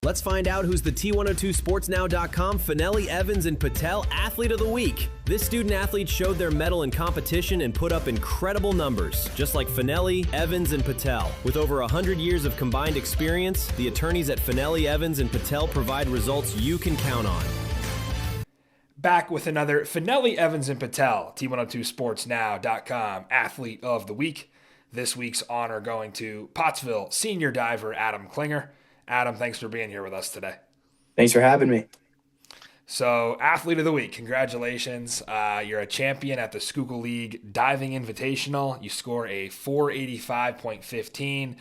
Let's find out who's the T102sportsnow.com Fanelli, Evans, and Patel Athlete of the Week. This student-athlete showed their mettle in competition and put up incredible numbers, just like Fanelli, Evans, and Patel. With over 100 years of combined experience, the attorneys at Fanelli, Evans, and Patel provide results you can count on. Back with another Fanelli, Evans, and Patel, T102sportsnow.com Athlete of the Week. This week's honor going to Pottsville senior diver Adam Klinger. Adam, thanks for being here with us today. Thanks for having me. So, Athlete of the Week, congratulations. You're a champion at the Schuylkill League Diving Invitational. You score a 485.15.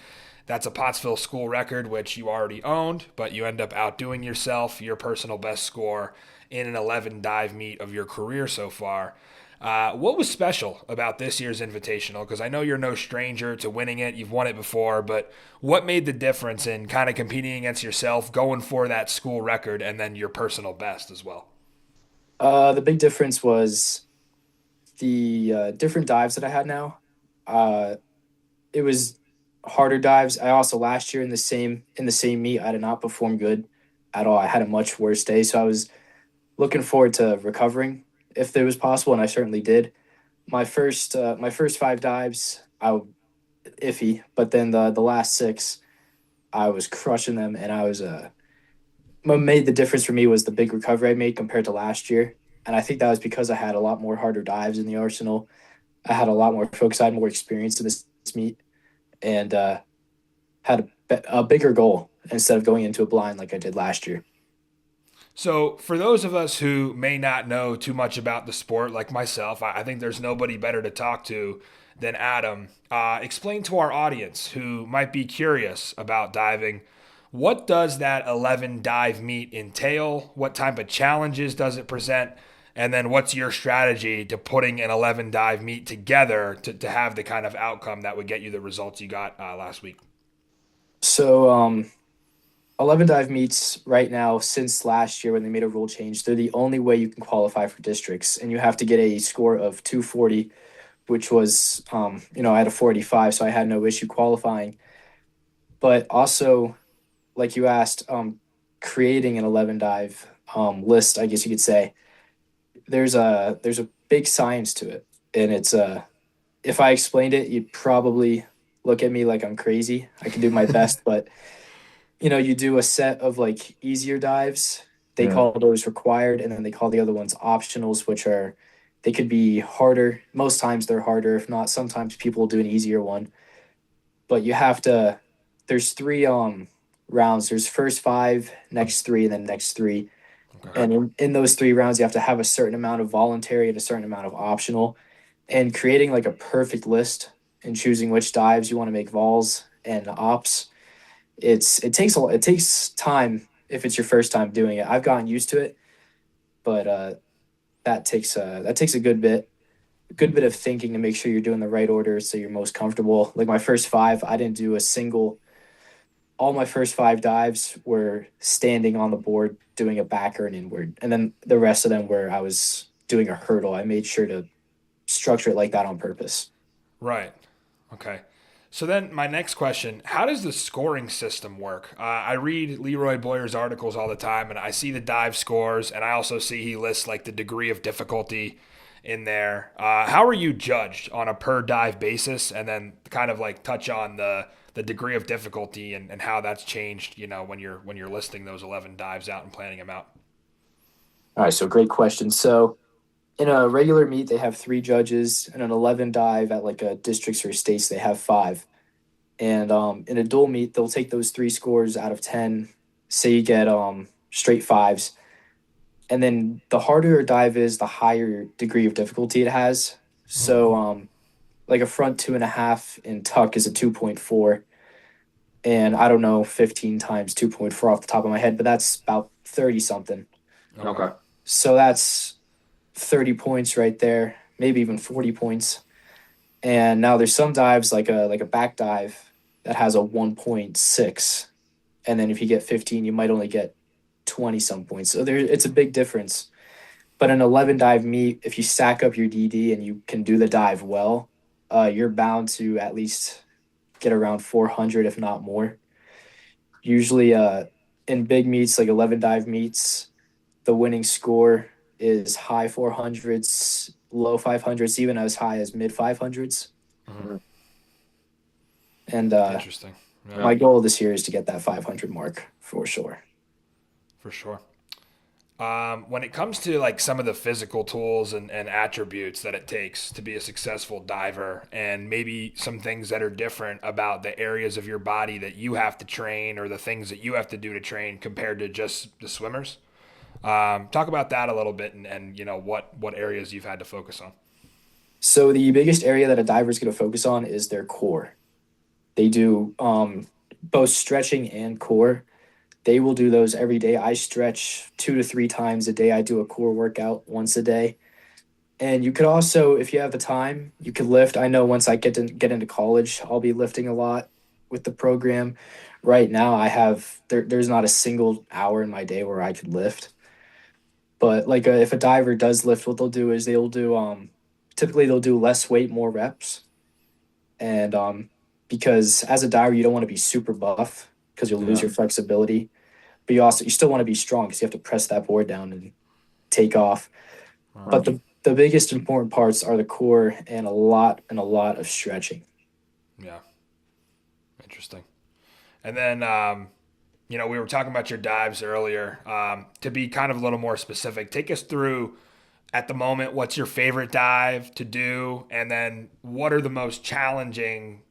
That's a Pottsville school record, which you already owned, but you end up outdoing yourself, your personal best score in an 11 dive meet of your career so far. What was special about this year's Invitational? Because I know you're no stranger to winning it. You've won it before, but what made the difference in kind of competing against yourself, going for that school record, and then your personal best as well? The big difference was the different dives that I had now. It was harder dives. I also last year in the same meet, I did not perform good at all. I had a much worse day, so I was looking forward to recovering if it was possible, and I certainly did. My first 5 dives, I was iffy, but then the last 6, I was crushing them, and I was what made the difference for me was the big recovery I made compared to last year, and I think that was because I had a lot more harder dives in the arsenal. I had a lot more focus. I had more experience in this meet, and had a bigger goal instead of going into a blind like I did last year. So for those of us who may not know too much about the sport, like myself, I think there's nobody better to talk to than Adam. Explain to our audience who might be curious about diving, what does that 11 dive meet entail? What type of challenges does it present? And then what's your strategy to putting an 11 dive meet together to have the kind of outcome that would get you the results you got last week? So 11 dive meets right now, since last year when they made a rule change, they're the only way you can qualify for districts, and you have to get a score of 240, which was, I had a 485, so I had no issue qualifying. But also, like you asked, creating an 11 dive list, I guess you could say, there's a big science to it, and it's if I explained it, you'd probably look at me like I'm crazy. I can do my best, but you do a set of like easier dives. They call those required, and then they call the other ones optionals, which they could be harder. Most times they're harder. If not, sometimes people will do an easier one. But there's 3 rounds. There's first 5, next 3, and then next 3. Okay. And in those 3 rounds, you have to have a certain amount of voluntary and a certain amount of optional. And creating like a perfect list and choosing which dives you want to make vols and ops, it takes time if it's your first time doing it. I've gotten used to it, but that takes a good bit of thinking to make sure you're doing the right order so you're most comfortable. Like my first 5, I didn't do a single. All my first 5 dives were standing on the board doing a backer and inward, and then the rest of them where I was doing a hurdle. I made sure to structure it like that on purpose. Right. Okay. So then my next question, how does the scoring system work? I read Leroy Boyer's articles all the time, and I see the dive scores, and I also see he lists like the degree of difficulty in there. How are you judged on a per dive basis? And then kind of like touch on the degree of difficulty and how that's changed, when you're listing those 11 dives out and planning them out. All right, so great question. So in a regular meet, they have 3 judges. In an 11 dive at like a districts or states, they have 5. And in a dual meet, they'll take those 3 scores out of 10. Say you get straight 5s. And then the harder your dive is, the higher degree of difficulty it has. So like a front 2.5 in tuck is a 2.4. And I don't know 15 times 2.4 off the top of my head, but that's about 30 something. Okay. So that's 30 points right there, maybe even 40 points. And now there's some dives like a back dive that has a 1.6. And then if you get 15, you might only get 20 some points. So it's a big difference. But an 11 dive meet, if you stack up your DD and you can do the dive well, you're bound to at least get around 400, if not more. Usually in big meets like 11 dive meets, the winning score is high 400s, low 500s, even as high as mid 500s. Mhm. And Interesting. Yeah, my goal this year is to get that 500 mark for sure. for sure. When it comes to like some of the physical tools and attributes that it takes to be a successful diver, and maybe some things that are different about the areas of your body that you have to train or the things that you have to do to train compared to just the swimmers, talk about that a little bit and what areas you've had to focus on. So the biggest area that a diver is going to focus on is their core. They do both stretching and core. They will do those every day. I stretch 2 to 3 times a day. I do a core workout once a day. And you could also, if you have the time, you could lift. I know once I get into college, I'll be lifting a lot with the program. Right now, there's not a single hour in my day where I could lift. But like if a diver does lift, what they'll do is they'll do typically they'll do less weight, more reps, and because as a diver you don't want to be super buff because you'll lose Yeah. your flexibility, but you still want to be strong because you have to press that board down and take off. But the biggest important parts are the core and a lot of stretching. Yeah. Interesting. And then, we were talking about your dives earlier. To be kind of a little more specific, take us through at the moment what's your favorite dive to do, and then what are the most challenging,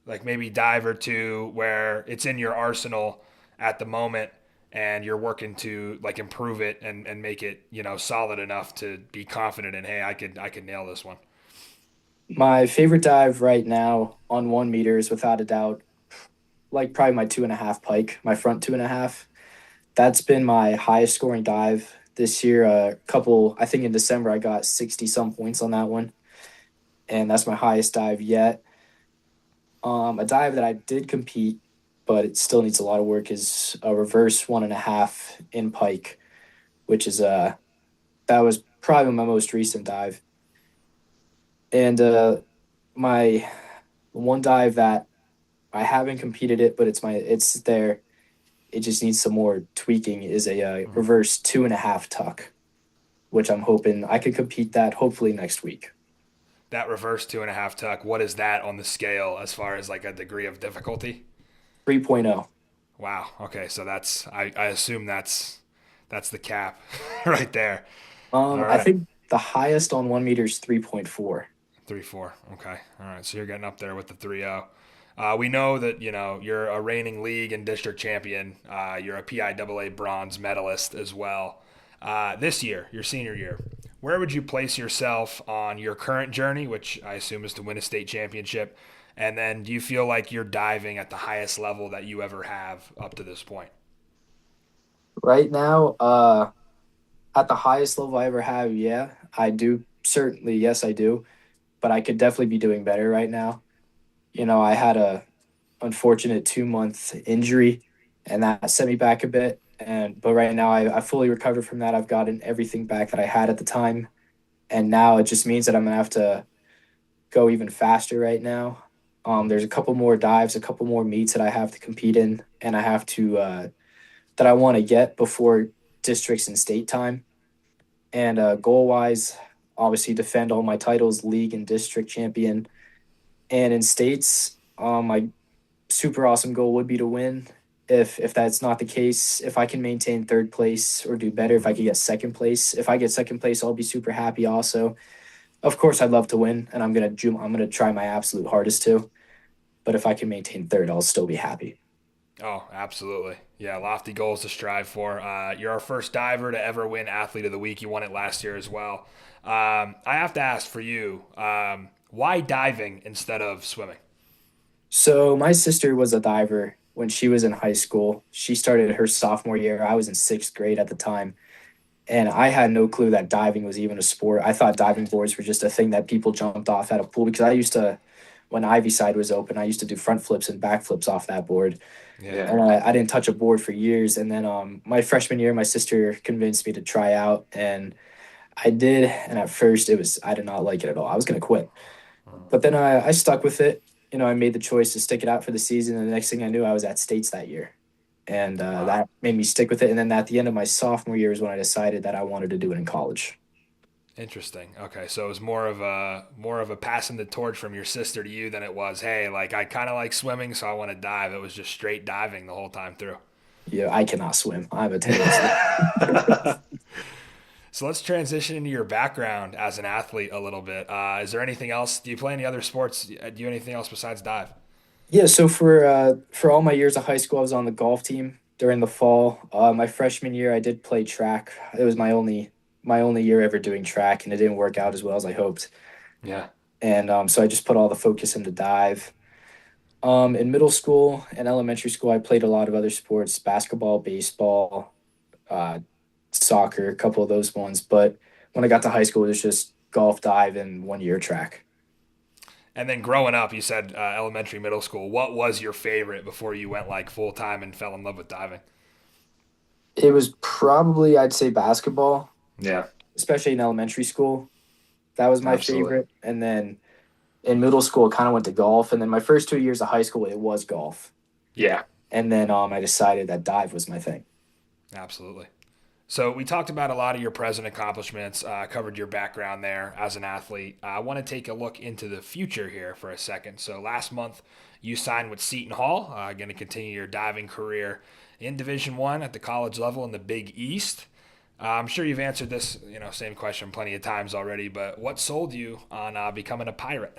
like maybe dive or two where it's in your arsenal at the moment and you're working to like improve it and make it, solid enough to be confident in, hey, I could nail this one. My favorite dive right now on 1 meter is without a doubt like probably my 2.5 pike, my front 2.5. That's been my highest scoring dive this year. I think in December I got 60 some points on that one, and that's my highest dive yet. A dive that I did compete, but it still needs a lot of work is a reverse 1.5 in pike, which is that was probably my most recent dive. And my one dive that I haven't competed it, but it's there. It just needs some more tweaking. Is a Mhm. reverse 2.5 tuck, which I'm hoping I could compete that hopefully next week. That reverse 2.5 tuck, what is that on the scale as far as like a degree of difficulty? 3.0. Wow. Okay, so I assume that's the cap right there. All I right. think the highest on 1 meter is 3.4. 3-4. Okay. All right. So you're getting up there with the 3-0. We know that you're a reigning league and district champion. You're a PIAA bronze medalist as well. This year, your senior year, where would you place yourself on your current journey, which I assume is to win a state championship? And then, do you feel like you're diving at the highest level that you ever have up to this point? Right now, at the highest level I ever have, yeah, I do. Certainly, yes, I do. But I could definitely be doing better right now. I had a unfortunate 2 month injury, and that set me back a bit. And but right now, I fully recovered from that. I've gotten everything back that I had at the time, and now it just means that I'm gonna have to go even faster right now. There's a couple more dives, a couple more meets that I have to compete in, and I have to that I want to get before districts and state time. And goal wise, obviously defend all my titles, league and district champion. And in states, my super awesome goal would be to win. If that's not the case, if I can maintain third place or do better, if I could get second place, if I get second place, I'll be super happy. Also, of course, I'd love to win, and I'm gonna try my absolute hardest to. But if I can maintain third, I'll still be happy. Oh, absolutely. Yeah, lofty goals to strive for. You're our first diver to ever win Athlete of the Week. You won it last year as well. I have to ask for you, why diving instead of swimming? So my sister was a diver when she was in high school. She started her sophomore year. I was in sixth grade at the time, and I had no clue that diving was even a sport. I thought diving boards were just a thing that people jumped off at a pool because I used to, when Ivy side was open, I used to do front flips and back flips off that board. Yeah. And I didn't touch a board for years. And then my freshman year, my sister convinced me to try out, and I did. And at first, I did not like it at all. I was gonna quit, but then I stuck with it. I made the choice to stick it out for the season, and the next thing I knew, I was at states that year. and Wow. that made me stick with it. And then at the end of my sophomore year is when I decided that I wanted to do it in college. Interesting. Okay, so it was more of a passing the torch from your sister to you than it was, hey, like I kind of like swimming, so I want to dive. It was just straight diving the whole time through. Yeah, I cannot swim. I'm a terrible swimmer. So let's transition into your background as an athlete a little bit. Is there anything else? Do you play any other sports? Do you do anything else besides dive? Yeah, so for all my years of high school, I was on the golf team during the fall. My freshman year, I did play track. It was my only year ever doing track, and it didn't work out as well as I hoped. Yeah. And so I just put all the focus into dive. In middle school and elementary school, I played a lot of other sports: basketball, baseball, uh, soccer, a couple of those ones. But when I got to high school, it was just golf, dive, and 1 year track. And then growing up, you said elementary, middle school. What was your favorite before you went like full time and fell in love with diving? It was probably, I'd say, basketball, Yeah, especially in elementary school. That was my absolutely. favorite. And then in middle school, it kind of went to golf. And then my first 2 years of high school, it was golf. Yeah, And then I decided that dive was my thing. absolutely. So we talked about a lot of your present accomplishments, covered your background there as an athlete. I want to take a look into the future here for a second. So last month you signed with Seton Hall, going to continue your diving career in Division One at the college level in the Big East. I'm sure you've answered this, same question plenty of times already. But what sold you on becoming a pirate?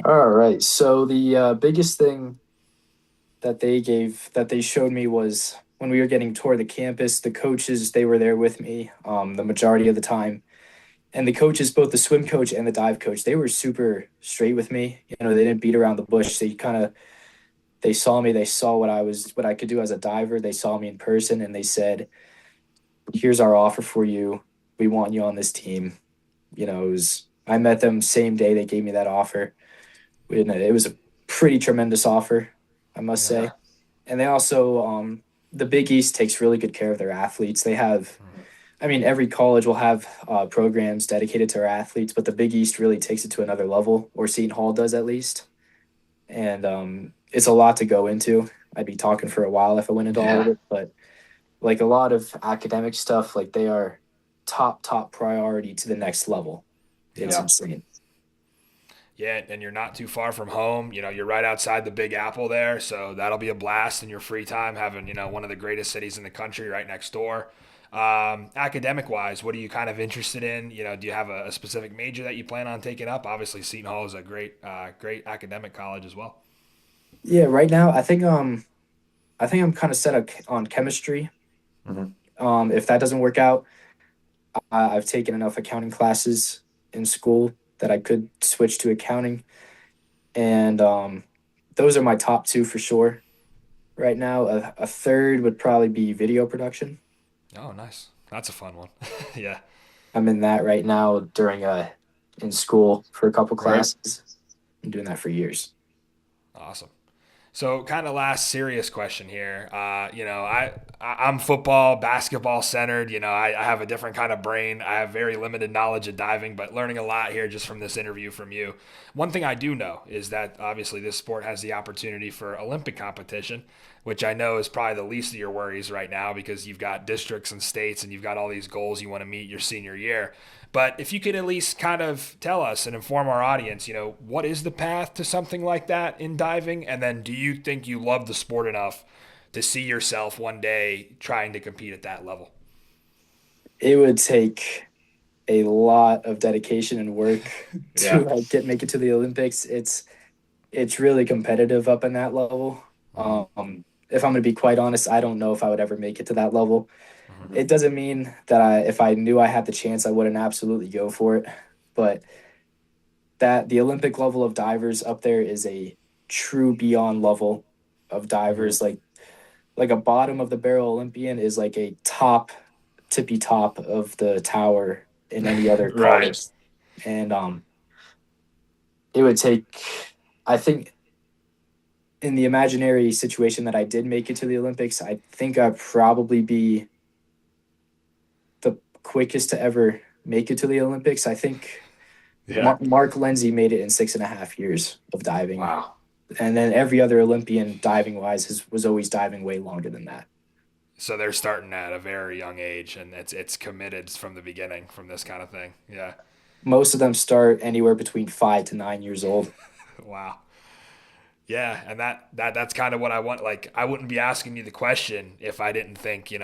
All right. So the biggest thing that they showed me was when we were getting tour of the campus, the coaches, they were there with me the majority of the time. And the coaches, both the swim coach and the dive coach, they were super straight with me. They didn't beat around the bush. They saw me, they saw what I could do as a diver. They saw me in person and they said, "Here's our offer for you. We want you on this team." I met them same day they gave me that offer. It was a pretty tremendous offer, I must Yeah. say. And they also, the Big East takes really good care of their athletes. I mean, every college will have programs dedicated to their athletes, but the Big East really takes it to another level, or Seton Hall does at least. And it's a lot to go into. I'd be talking for a while if I went into all of Yeah. it, but like a lot of academic stuff, like they are top priority to the next level. It's Yeah. insane. Yeah, and you're not too far from home. You're right outside the Big Apple there, so that'll be a blast in your free time having, one of the greatest cities in the country right next door. Academic wise, what are you kind of interested in? Do you have a specific major that you plan on taking up? Obviously, Seton Hall is a great academic college as well. Yeah, right now I think I'm kind of set up on chemistry. Hmm. If that doesn't work out, I've taken enough accounting classes in school that I could switch to accounting, and those are my top two for sure. Right now, a third would probably be video production. Oh, nice. That's a fun one. Yeah. I'm in that right now during in school for a couple Right. classes. I'm doing that for years. Awesome. So, kind of last serious question here. I'm football, basketball centered. I have a different kind of brain. I have very limited knowledge of diving, but learning a lot here just from this interview from you. One thing I do know is that obviously this sport has the opportunity for Olympic competition, which I know is probably the least of your worries right now because you've got districts and states and you've got all these goals you want to meet your senior year. But if you could at least kind of tell us and inform our audience, what is the path to something like that in diving? And then do you think you love the sport enough to see yourself one day trying to compete at that level? It would take a lot of dedication and work to Yeah. make it to the Olympics. It's really competitive up in that level. Hmm. If I'm going to be quite honest, I don't know if I would ever make it to that level. Hmm. It doesn't mean that if I knew I had the chance, I wouldn't absolutely go for it. But that the Olympic level of divers up there is a true beyond level of Hmm. divers. Like a bottom of the barrel Olympian is like a top tippy top of the tower in any other Right. college. And it would take, I think, in the imaginary situation that I did make it to the Olympics, I think I'd probably be the quickest to ever make it to the Olympics. I think Yeah. Mark Lindsay made it in 6.5 years of diving. Wow. And then every other Olympian diving wise was always diving way longer than that. So they're starting at a very young age, and it's committed from the beginning from this kind of thing. Yeah. Most of them start anywhere between 5 to 9 years old. Wow. Yeah, and that's kind of what I want. Like, I wouldn't be asking you the question if I didn't think,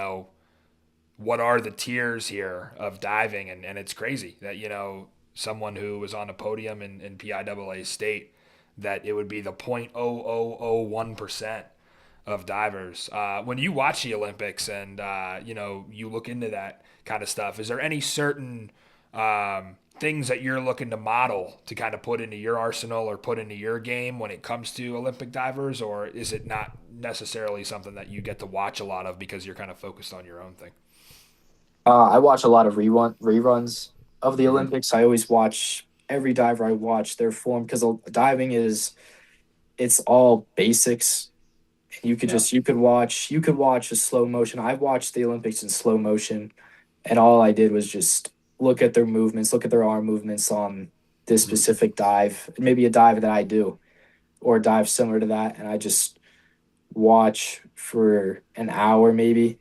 what are the tiers here of diving? And it's crazy that, someone who was on a podium in PIAA state, that it would be the 0.0001% of divers. When you watch the Olympics and, you look into that kind of stuff, is there any certain things that you're looking to model to kind of put into your arsenal or put into your game when it comes to Olympic divers, or is it not necessarily something that you get to watch a lot of because you're kind of focused on your own thing? I watch a lot of reruns of the Olympics. I always watch every diver I watch their form, because diving it's all basics. You could watch a slow motion. I watched the Olympics in slow motion, and all I did was just look at their movements, look at their arm movements on this specific dive, maybe a dive that I do, or a dive similar to that, and I just watch for an hour maybe,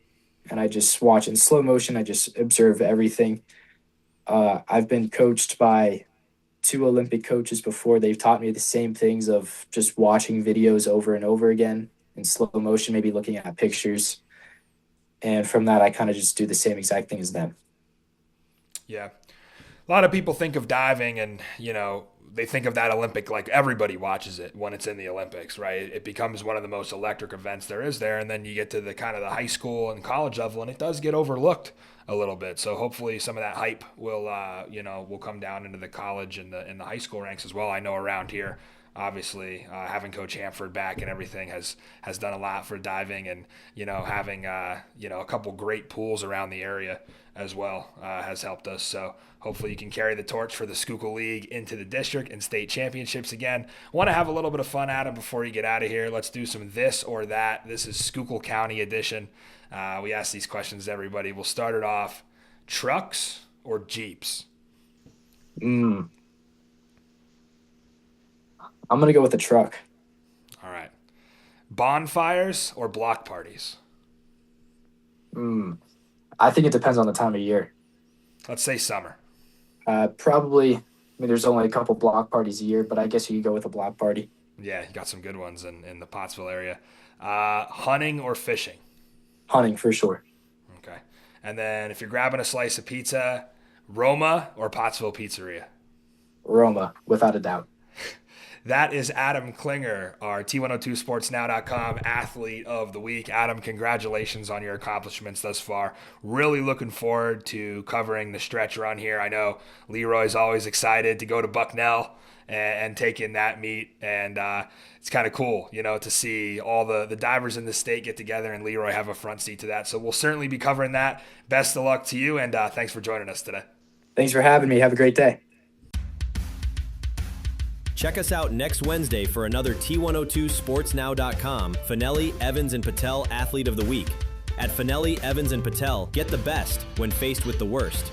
and I just watch in slow motion. I just observe everything. I've been coached by 2 Olympic coaches before. They've taught me the same things of just watching videos over and over again in slow motion, maybe looking at pictures. And from that, I kind of just do the same exact thing as them. Yeah. A lot of people think of diving and, they think of that Olympic, like everybody watches it when it's in the Olympics, right? It becomes one of the most electric events there is there. And then you get to the kind of the high school and college level, and it does get overlooked a little bit. So hopefully some of that hype will come down into the college and the high school ranks as well. I know around here, obviously, having Coach Hanford back and everything has done a lot for diving, and, having, a couple great pools around the area as well has helped us. So hopefully you can carry the torch for the Schuylkill League into the district and state championships again. Want to have a little bit of fun, Adam, before you get out of here. Let's do some this or that. This is Schuylkill County edition. We ask these questions to everybody. We'll start it off. Trucks or Jeeps? I'm going to go with the truck. All right. Bonfires or block parties? I think it depends on the time of year. Let's say summer. Probably, there's only a couple block parties a year, but I guess you could go with a block party. Yeah, you got some good ones in the Pottsville area. Hunting or fishing? Hunting, for sure. Okay. And then if you're grabbing a slice of pizza, Roma or Pottsville Pizzeria? Roma, without a doubt. That is Adam Klinger, our T102sportsnow.com athlete of the week. Adam, congratulations on your accomplishments thus far. Really looking forward to covering the stretch run here. I know Leroy's always excited to go to Bucknell and take in that meet. And it's kind of cool, to see all the divers in the state get together and Leroy have a front seat to that. So we'll certainly be covering that. Best of luck to you, and thanks for joining us today. Thanks for having me. Have a great day. Check us out next Wednesday for another T102sportsnow.com Fanelli, Evans, and Patel Athlete of the Week. At Fanelli, Evans, and Patel, get the best when faced with the worst.